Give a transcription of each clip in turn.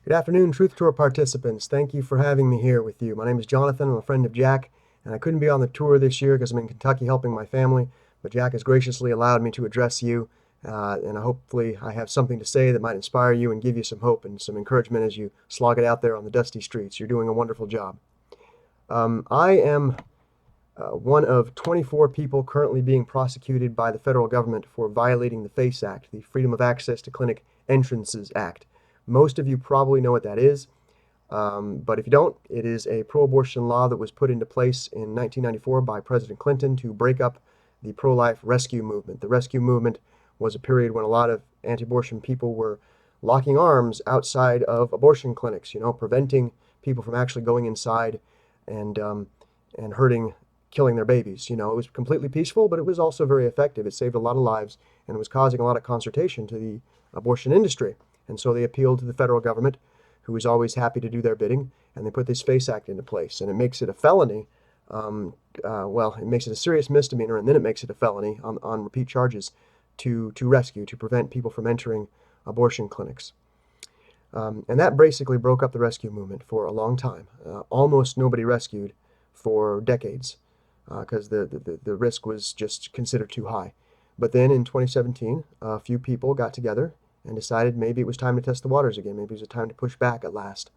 Good afternoon, Truth Tour participants. Thank you for having me here with you. My name is Jonathan. I'm a friend of Jack, and I couldn't be on the tour this year because I'm in Kentucky helping my family, but Jack has graciously allowed me to address you, and hopefully I have something to say that might inspire you and give you some hope and some encouragement as you slog it out there on the dusty streets. You're doing a wonderful job. I am one of 24 people currently being prosecuted by the federal government for violating the FACE Act, the Freedom of Access to Clinic Entrances Act. Most of you probably know what that is, but if you don't, it is a pro-abortion law that was put into place in 1994 by President Clinton to break up the pro-life rescue movement. The rescue movement was a period when a lot of anti-abortion people were locking arms outside of abortion clinics, preventing people from actually going inside and hurting, killing their babies. It was completely peaceful, but it was also very effective. It saved a lot of lives, and it was causing a lot of consternation to the abortion industry. And so they appealed to the federal government, who was always happy to do their bidding, and they put this FACE Act into place. And it makes it a felony. It makes it a serious misdemeanor, and then it makes it a felony on repeat charges to prevent people from entering abortion clinics. And that basically broke up the rescue movement for a long time. Almost nobody rescued for decades because the risk was just considered too high. But then in 2017, a few people got together and decided maybe it was time to test the waters again. Maybe it was time to push back at last.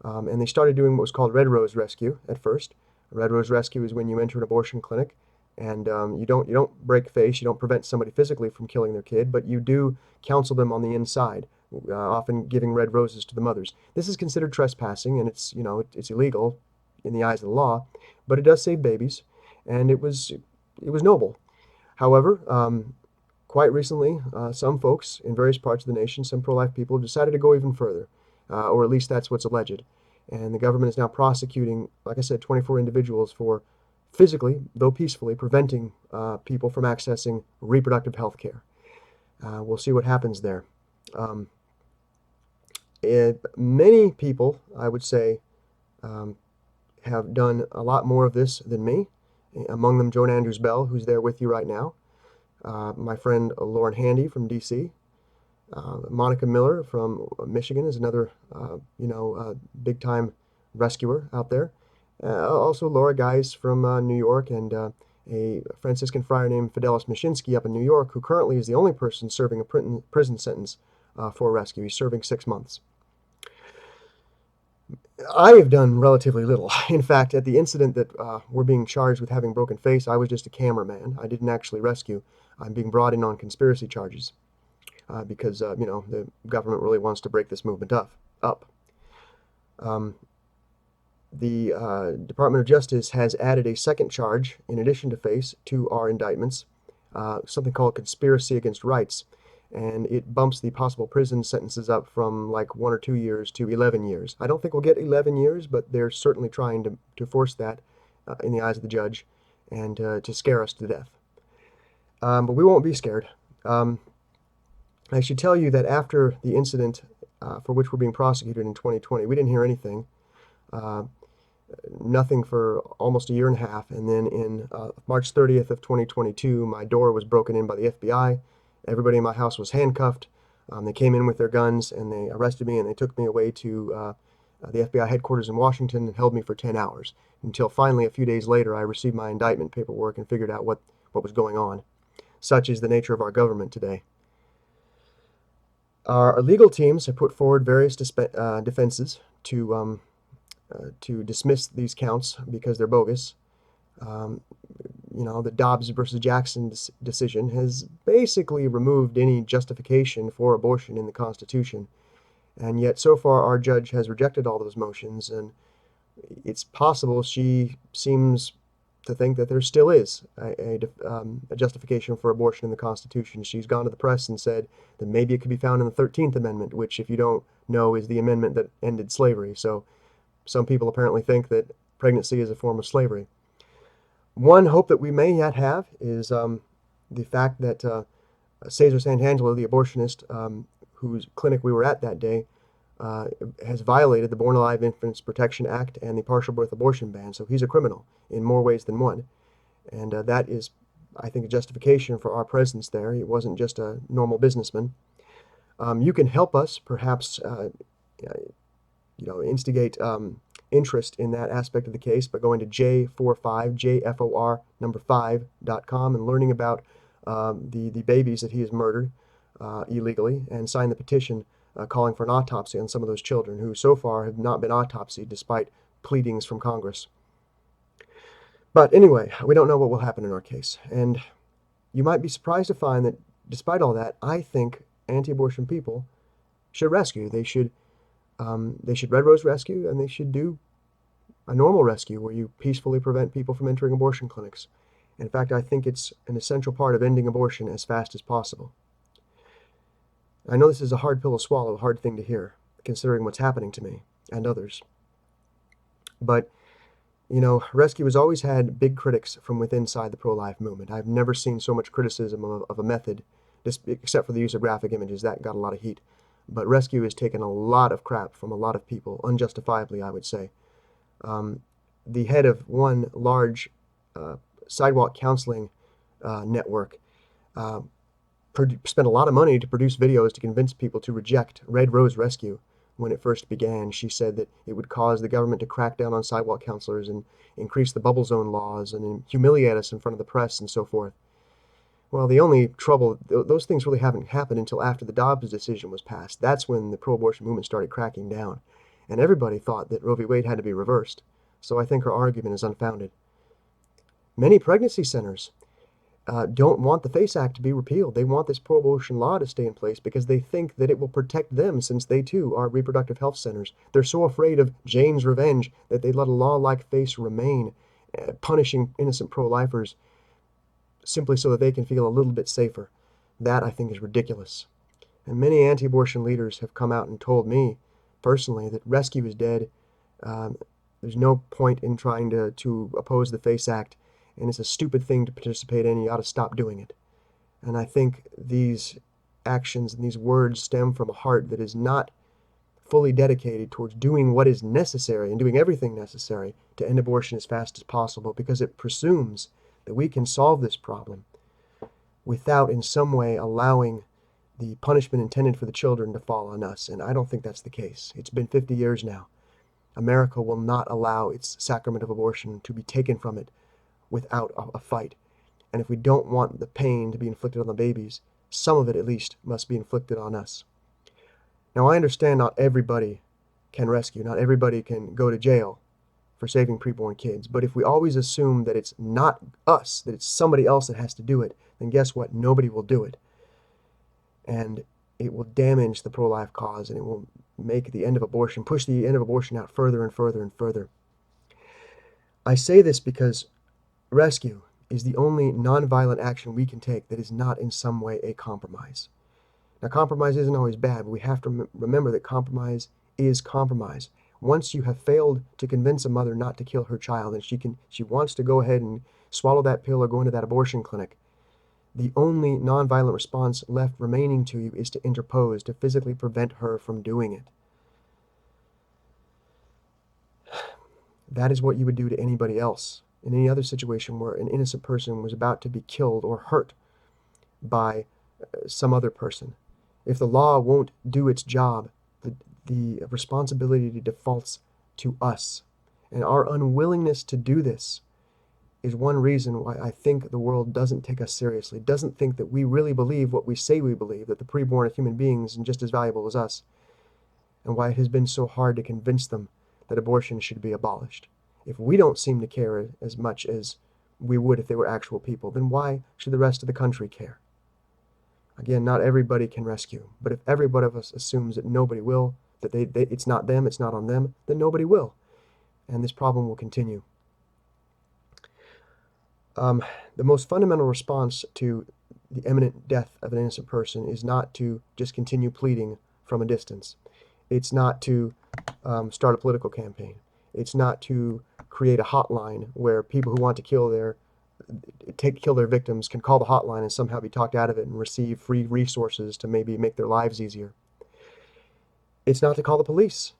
And they started doing what was called Red Rose Rescue at first. Red Rose Rescue is when you enter an abortion clinic and you don't break face, you don't prevent somebody physically from killing their kid, but you do counsel them on the inside, often giving red roses to the mothers. This is considered trespassing, and it's illegal in the eyes of the law, but it does save babies, and it was noble. However, quite recently, some folks in various parts of the nation, some pro-life people, decided to go even further, or at least that's what's alleged. And the government is now prosecuting, like I said, 24 individuals for physically, though peacefully, preventing people from accessing reproductive health care. We'll see what happens there. Many people, I would say, have done a lot more of this than me. Among them, Joan Andrews Bell, who's there with you right now. My friend Lauren Handy from D.C., Monica Miller from Michigan is another, big-time rescuer out there. Also Laura Geis from New York, and a Franciscan friar named Fidelis Mashinsky up in New York, who currently is the only person serving a prison sentence for rescue. He's serving 6 months. I have done relatively little. In fact, at the incident that we're being charged with having broken face, I was just a cameraman. I didn't actually rescue. I'm being brought in on conspiracy charges because, the government really wants to break this movement up. The Department of Justice has added a second charge, in addition to FACE, to our indictments, something called conspiracy against rights. And it bumps the possible prison sentences up from like 1 or 2 years to 11 years. I don't think we'll get 11 years, but they're certainly trying to force that in the eyes of the judge and to scare us to death. But we won't be scared. I should tell you that after the incident for which we're being prosecuted in 2020, we didn't hear anything. Nothing for almost a year and a half. And then in March 30th of 2022, my door was broken in by the FBI. Everybody in my house was handcuffed. They came in with their guns and they arrested me and they took me away to the FBI headquarters in Washington and held me for 10 hours until finally a few days later I received my indictment paperwork and figured out what was going on. Such is the nature of our government today. Our legal teams have put forward various defenses to dismiss these counts because they're bogus. The Dobbs versus Jackson decision has basically removed any justification for abortion in the Constitution. And yet so far our judge has rejected all those motions, and it's possible she seems to think that there still is a justification for abortion in the Constitution. She's gone to the press and said that maybe it could be found in the 13th Amendment, which, if you don't know, is the amendment that ended slavery. So some people apparently think that pregnancy is a form of slavery. One hope that we may yet have is the fact that Cesar Santangelo, the abortionist whose clinic we were at that day, has violated the Born Alive Infants Protection Act and the partial birth abortion ban. So he's a criminal in more ways than one. And that is, I think, a justification for our presence there. He wasn't just a normal businessman. You can help us, perhaps instigate interest in that aspect of the case by going to J45, number 5.com and learning about the babies that he has murdered illegally, and sign the petition calling for an autopsy on some of those children who so far have not been autopsied despite pleadings from Congress. But anyway, we don't know what will happen in our case. And you might be surprised to find that despite all that, I think anti-abortion people should rescue. They should Red Rose rescue, and they should do a normal rescue where you peacefully prevent people from entering abortion clinics. In fact, I think it's an essential part of ending abortion as fast as possible. I know this is a hard pill to swallow, a hard thing to hear, considering what's happening to me and others. But, rescue has always had big critics from within inside the pro-life movement. I've never seen so much criticism of a method, except for the use of graphic images. That got a lot of heat. But rescue has taken a lot of crap from a lot of people, unjustifiably, I would say. The head of one large sidewalk counseling network spent a lot of money to produce videos to convince people to reject Red Rose Rescue. When it first began, she said that it would cause the government to crack down on sidewalk counselors and increase the bubble zone laws and humiliate us in front of the press and so forth. Well, the only trouble, those things really haven't happened until after the Dobbs decision was passed. That's when the pro-abortion movement started cracking down. And everybody thought that Roe v. Wade had to be reversed. So I think her argument is unfounded. Many pregnancy centers don't want the FACE Act to be repealed. They want this pro-abortion law to stay in place because they think that it will protect them, since they too are reproductive health centers. They're so afraid of Jane's revenge that they let a law like FACE remain, punishing innocent pro-lifers simply so that they can feel a little bit safer. That, I think, is ridiculous. And many anti-abortion leaders have come out and told me personally that rescue is dead. There's no point in trying to oppose the FACE Act, and it's a stupid thing to participate in. You ought to stop doing it. And I think these actions and these words stem from a heart that is not fully dedicated towards doing what is necessary and doing everything necessary to end abortion as fast as possible, because it presumes that we can solve this problem without in some way allowing the punishment intended for the children to fall on us. And I don't think that's the case. It's been 50 years now. America will not allow its sacrament of abortion to be taken from it without a fight. And if we don't want the pain to be inflicted on the babies, some of it at least must be inflicted on us. Now, I understand not everybody can rescue, not everybody can go to jail for saving preborn kids, but if we always assume that it's not us, that it's somebody else that has to do it, then guess what? Nobody will do it. And it will damage the pro-life cause, and it will make the end of abortion, push the end of abortion out further and further and further. I say this because rescue is the only nonviolent action we can take that is not in some way a compromise. Now, compromise isn't always bad, but we have to remember that compromise is compromise. Once you have failed to convince a mother not to kill her child, and she wants to go ahead and swallow that pill or go into that abortion clinic, the only nonviolent response left remaining to you is to interpose, to physically prevent her from doing it. That is what you would do to anybody else in any other situation where an innocent person was about to be killed or hurt by some other person. If the law won't do its job, the responsibility defaults to us. And our unwillingness to do this is one reason why I think the world doesn't take us seriously, doesn't think that we really believe what we say we believe, that the preborn are human beings and just as valuable as us, and why it has been so hard to convince them that abortion should be abolished. If we don't seem to care as much as we would if they were actual people, then why should the rest of the country care? Again, not everybody can rescue, but if everybody of us assumes that nobody will, that it's not them, it's not on them, then nobody will, and this problem will continue. The most fundamental response to the imminent death of an innocent person is not to just continue pleading from a distance. It's not to start a political campaign. It's not to create a hotline where people who want to kill their victims can call the hotline and somehow be talked out of it and receive free resources to maybe make their lives easier. It's not to call the police,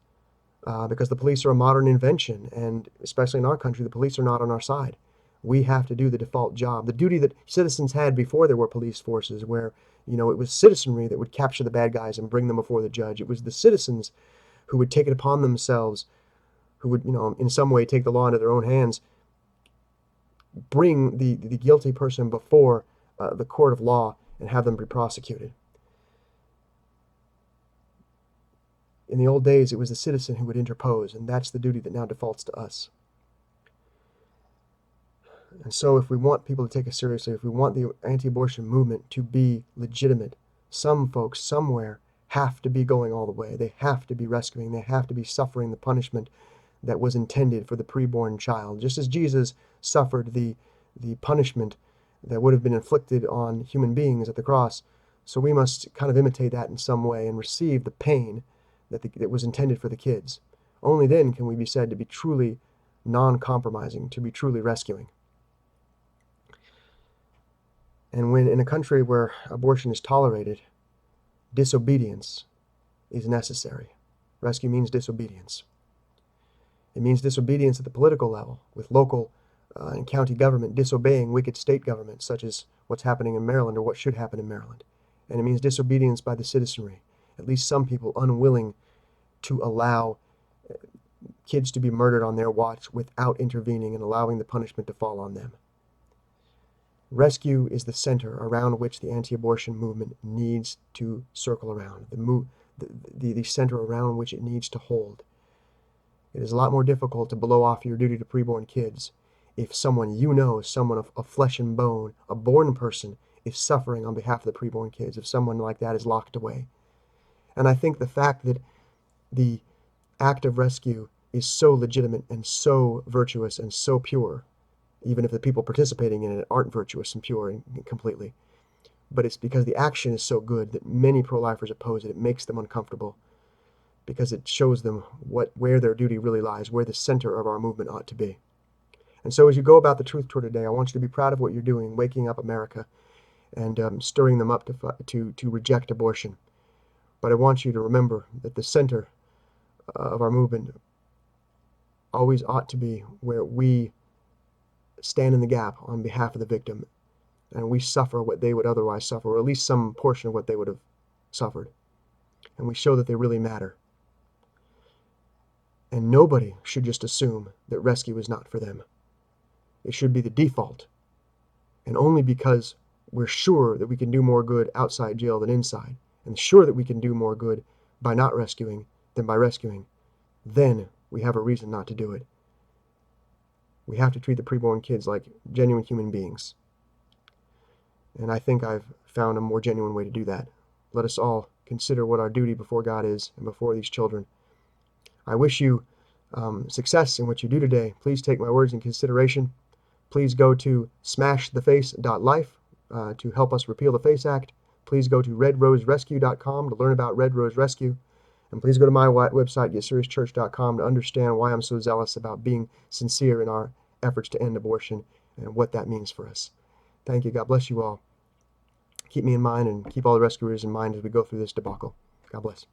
because the police are a modern invention, and especially in our country, the police are not on our side. We have to do the default job, the duty that citizens had before there were police forces, where it was citizenry that would capture the bad guys and bring them before the judge. It was the citizens who would take it upon themselves, who would, in some way take the law into their own hands, bring the guilty person before the court of law and have them be prosecuted. In the old days, it was the citizen who would interpose, and that's the duty that now defaults to us. And so if we want people to take us seriously, if we want the anti-abortion movement to be legitimate, some folks somewhere have to be going all the way. They have to be rescuing. They have to be suffering the punishment that was intended for the preborn child. Just as Jesus suffered the punishment that would have been inflicted on human beings at the cross, so we must kind of imitate that in some way and receive the pain that was intended for the kids. Only then can we be said to be truly non-compromising, to be truly rescuing. And when in a country where abortion is tolerated, disobedience is necessary. Rescue means disobedience. It means disobedience at the political level, with local and county government disobeying wicked state governments, such as what's happening in Maryland or what should happen in Maryland. And it means disobedience by the citizenry, at least some people unwilling to allow kids to be murdered on their watch without intervening and allowing the punishment to fall on them. Rescue is the center around which the anti-abortion movement needs to circle around, the center around which it needs to hold. It is a lot more difficult to blow off your duty to preborn kids if someone someone of flesh and bone, a born person, is suffering on behalf of the preborn kids, if someone like that is locked away. And I think the fact that the act of rescue is so legitimate and so virtuous and so pure, even if the people participating in it aren't virtuous and pure and completely. But it's because the action is so good that many pro-lifers oppose it. It makes them uncomfortable because it shows them where their duty really lies, where the center of our movement ought to be. And so as you go about the Truth Tour today, I want you to be proud of what you're doing, waking up America and stirring them up to reject abortion. But I want you to remember that the center of our movement always ought to be where we stand in the gap on behalf of the victim, and we suffer what they would otherwise suffer, or at least some portion of what they would have suffered. And we show that they really matter. And nobody should just assume that rescue is not for them. It should be the default. And only because we're sure that we can do more good outside jail than inside, and sure that we can do more good by not rescuing than by rescuing, then we have a reason not to do it. We have to treat the preborn kids like genuine human beings. And I think I've found a more genuine way to do that. Let us all consider what our duty before God is and before these children. I wish you success in what you do today. Please take my words in consideration. Please go to smashtheface.life to help us repeal the FACE Act. Please go to redroserescue.com to learn about Red Rose Rescue. And please go to my website, GetSeriousChurch.com, to understand why I'm so zealous about being sincere in our efforts to end abortion and what that means for us. Thank you. God bless you all. Keep me in mind and keep all the rescuers in mind as we go through this debacle. God bless.